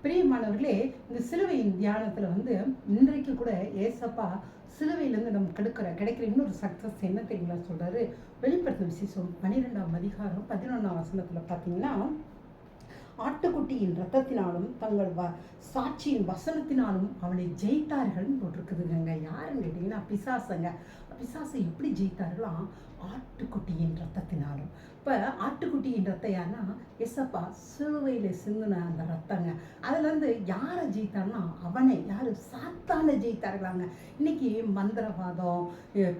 பிரியமானவர்களே, இந்த சிலுவையின் தியானத்துல இன்றைக்கு கூட ஏசப்பா சிலுவையிலேருந்து நம்ம கிடைக்கிற இன்னொரு சக்சஸ் என்ன தெரியுங்களா சொல்றாரு. வெளிப்படுத்தின விசேஷம் 12ஆம் அதிகாரம் 11ஆம் வசனத்துல பார்த்தீங்கன்னா, ஆட்டுக்குட்டியின் ரத்தத்தினாலும் தங்கள் சாட்சியின் வசனத்தினாலும் அவனை ஜெயித்தார்கள்னு போட்டிருக்குதுங்க. யாருன்னு கேட்டீங்கன்னா பிசாசங்க. பிசாசை எப்படி ஜெயித்தார்களாம்? ஆட்டுக்குட்டியின் ரத்தத்தினாலும். இப்போ ஆட்டுக்குட்டியின் ரத்தம் யாருன்னா எசப்பா சிலுவையில் சிந்தின அந்த ரத்தங்க. அதுலேருந்து யாரை ஜெயித்தார்னா அவனை யார் சாத்தானை ஜெயித்தார்களாங்க. இன்னைக்கு மந்திரவாதம்,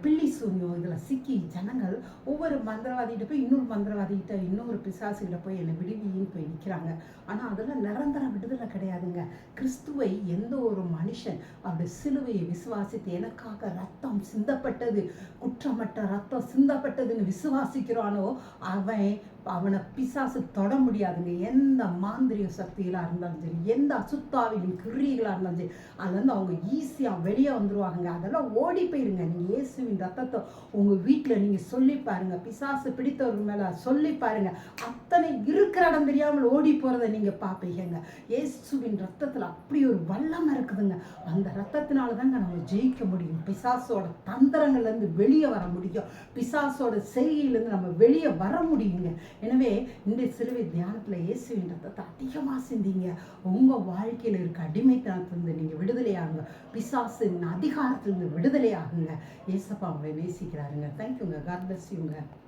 பில்லி சூன்யம் இதில் சிக்கி ஜனங்கள் ஒவ்வொரு மந்திரவாதிகிட்ட போய் இன்னொரு மந்திரவாதிகிட்ட இன்னொரு பிசாசுகிட்ட போய் என்னை விடுவின்னு போய் நிற்கிறாங்க. ஆனால் அதெல்லாம் நிரந்தர விடுதலை கிடையாதுங்க. கிறிஸ்துவை எந்த ஒரு மனுஷன் அப்படி சிலுவையை விசுவாசித்து எனக்காக ரத்தம் சிந்தப்பட்டது, குற்றமற்ற ரத்தம் சிந்தப்பட்டதுன்னு விசுவாசிக்கிறானோ அவனை பிசாசு தொட முடியாதுங்க. எந்த மாந்திரிக சக்திகளாக இருந்தாலும் சரி, எந்த அசுத்தாவின் கிரியைகளாக இருந்தாலும் சரி, அதுலேருந்து அவங்க ஈஸியாக வெளியே வந்துடுவாங்க. அதெல்லாம் ஓடி போயிருங்க. நீங்கள் இயேசுவின் ரத்தத்தை உங்கள் வீட்டில் நீங்கள் சொல்லி பாருங்க. பிசாசு பிடித்தவர்கள் மேலே சொல்லி பாருங்க. அத்தனை இருக்கிற இடம் தெரியாமல் ஓடி போகிறத நீங்கள் பார்ப்பீங்க. இயேசுவின் ரத்தத்தில் அப்படி ஒரு வல்லமை இருக்குதுங்க. அந்த ரத்தத்தினால தாங்க நம்ம ஜெயிக்க முடியும். பிசாசோட தந்திரங்கள்லேருந்து வெளியே வர முடியும். பிசாசோட செய்கையிலேருந்து நம்ம வெளியே வர முடியுங்க. எனவே இந்த சிலுவை தியானத்துல இயேசுவின் ரத்தத்தை அதிகமா சிந்திங்க. உங்க வாழ்க்கையில இருக்க அடிமைத்தனத்திலிருந்து நீங்க விடுதலையாகுங்க. பிசாசின் அதிகாரத்திலிருந்து விடுதலையாகுங்க. ஏசப்பா உங்களை நேசிக்கிறாருங்க. தேங்க்யூங்க. காட் பிளஸ் யூங்க.